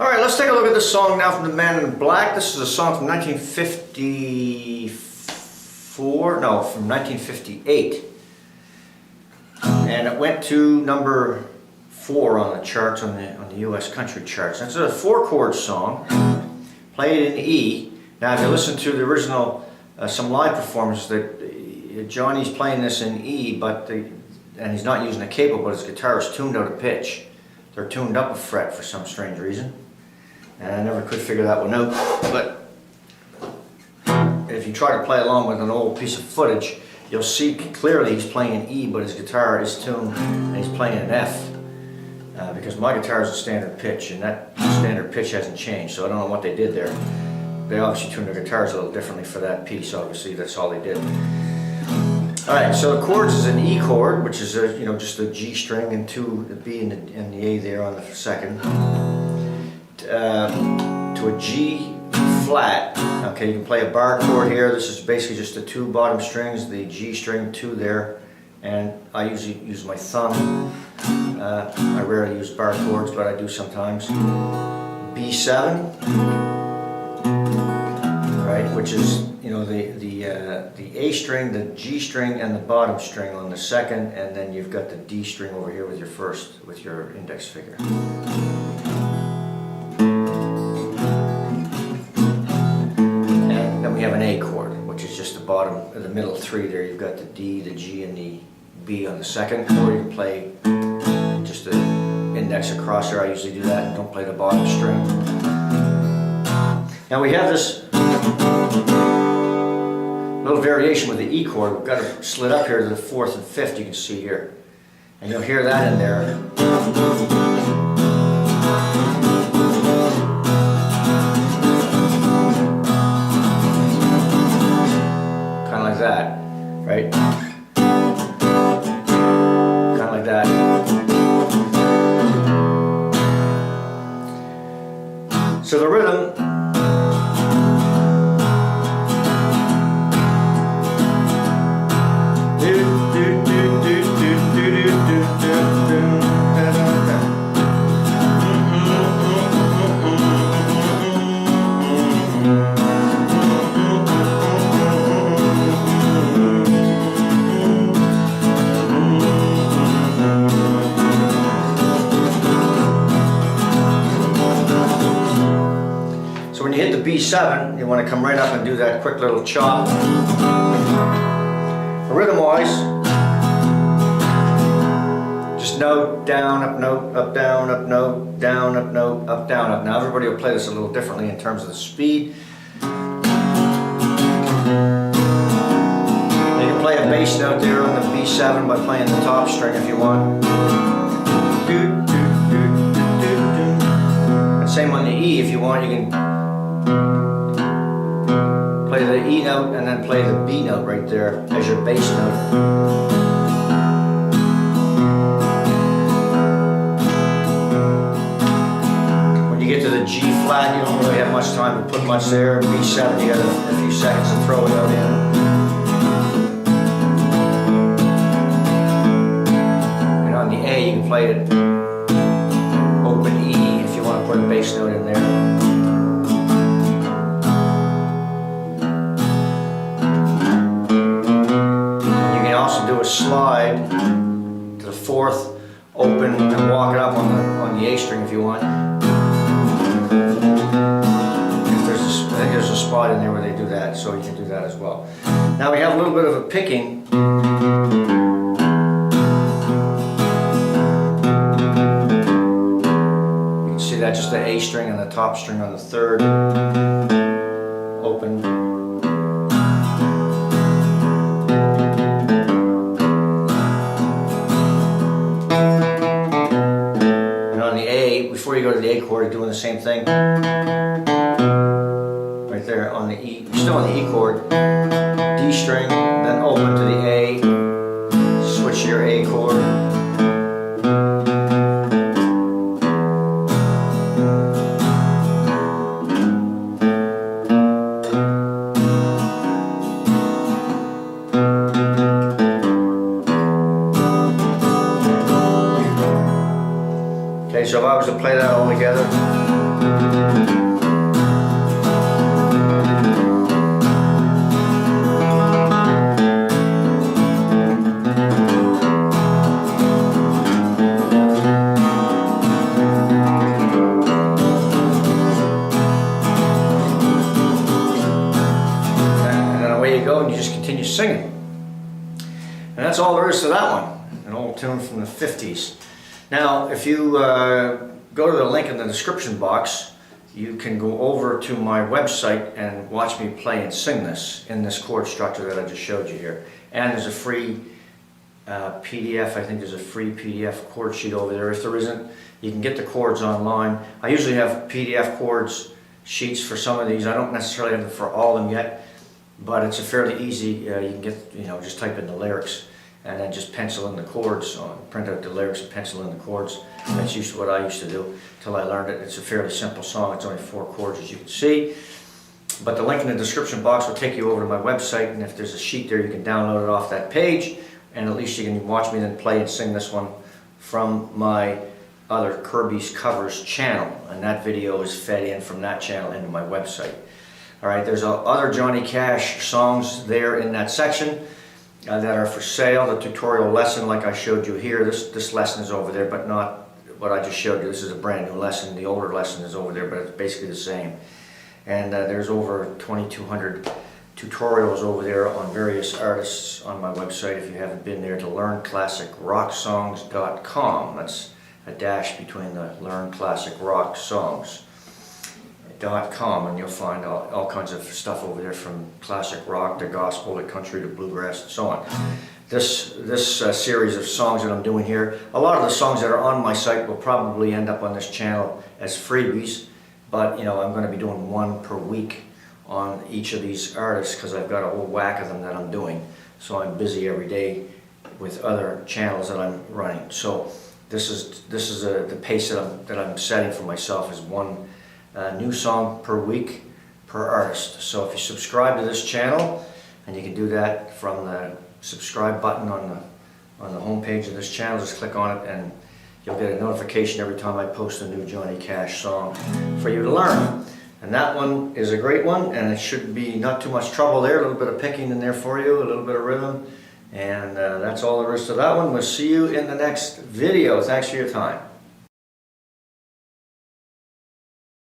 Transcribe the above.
All right, let's take a look at this song now from the Man in Black. This is a song from 1954, no, from 1958. And it went to number 4 on the charts, on the U.S. country charts. And it's a 4-chord song, played in E. Now, if you listen to the original, some live performances, that Johnny's playing this in E, and he's not using a capo, but his guitar is tuned out of pitch. They're tuned up a fret for some strange reason. And I never could figure that one out. But if you try to play along with an old piece of footage, you'll see clearly he's playing an E, but his guitar is tuned and he's playing an F. Because my guitar is a standard pitch, and that standard pitch hasn't changed, so I don't know what they did there. They obviously tuned their guitars a little differently for that piece. Obviously, that's all they did. All right, so the chords is an E chord, which is just a G string and the B and the A there on the second, to a G flat. Okay, you can play a bar chord here. This is basically just the 2 bottom strings, the G string, 2 there, and I usually use my thumb. I rarely use bar chords, but I do sometimes. B7, right, which is the A string, the G string, and the bottom string on the second, and then you've got the D string over here with your index finger. And then we have an A chord, which is just the middle 3 there. You've got the D, the G, and the B on the second, or you can play just the index across there. I usually do that and don't play the bottom string. Now we have this little variation with the E chord. We've got it slid up here to the 4th and 5th, you can see here. And you'll hear that in there. Kind of like that, right? Kind of like that. So the rhythm, when you hit the B7, you want to come right up and do that quick little chop. Rhythm-wise, just note, down, up, note, up, down, up, note, down, up, note, up, down, up. Now everybody will play this a little differently in terms of the speed. You can play a bass note there on the B7 by playing the top string if you want. And same on the E if you want. You can play the E note and then play the B note right there as your bass note. When you get to the G flat, you don't really have much time to put much there. B7, you got a few seconds to throw it out in. And on the A, you can play it open E if you want to put a bass note in there. Do a slide to the 4th, open, and walk it up on the A string if you want. I think there's a spot in there where they do that, so you can do that as well. Now we have a little bit of a picking. You can see that just the A string and the top string on the 3rd, open. Before you go to the A chord, you're doing the same thing. Right there on the E, you're still on the E chord. D string, then open to the A, switch to your A chord. Okay, so if I was to play that all together. singing. And that's all there is to that one, an old tune from the 50s. Now, if you go to the link in the description box, you can go over to my website and watch me play and sing this in this chord structure that I just showed you here. And there's a free PDF, I think there's a free PDF chord sheet over there. If there isn't, you can get the chords online. I usually have PDF chords sheets for some of these. I don't necessarily have them for all of them yet, but it's a fairly easy, you can get, just type in the lyrics and then just pencil in the chords, print out the lyrics and pencil in the chords. That's usually what I used to do till I learned it. It's a fairly simple song. It's only 4 chords, as you can see. But the link in the description box will take you over to my website, and if there's a sheet there, you can download it off that page, and at least you can watch me then play and sing this one from my other Kirby's Covers channel, and that video is fed in from that channel into my website. Alright, there's other Johnny Cash songs there in that section that are for sale. The tutorial lesson, like I showed you here, this lesson is over there, but not what I just showed you. This is a brand new lesson. The older lesson is over there, but it's basically the same. And there's over 2,200 tutorials over there on various artists on my website. If you haven't been there, to learnclassicrocksongs.com. That's a dash between the learnclassicrocksongs.com, and you'll find all kinds of stuff over there, from classic rock to gospel to country to bluegrass and so on. This series of songs that I'm doing here, a lot of the songs that are on my site will probably end up on this channel as freebies, but I'm going to be doing one per week on each of these artists because I've got a whole whack of them that I'm doing. So I'm busy every day with other channels that I'm running. So this is the pace that I'm setting for myself, is one new song per week per artist. So if you subscribe to this channel, and you can do that from the subscribe button on the home page of this channel, just click on it and you'll get a notification every time I post a new Johnny Cash song for you to learn. And that one is a great one, and it should be not too much trouble there. A little bit of picking in there for you, a little bit of rhythm, and that's all there is to that one. We'll see you in the next video. Thanks for your time.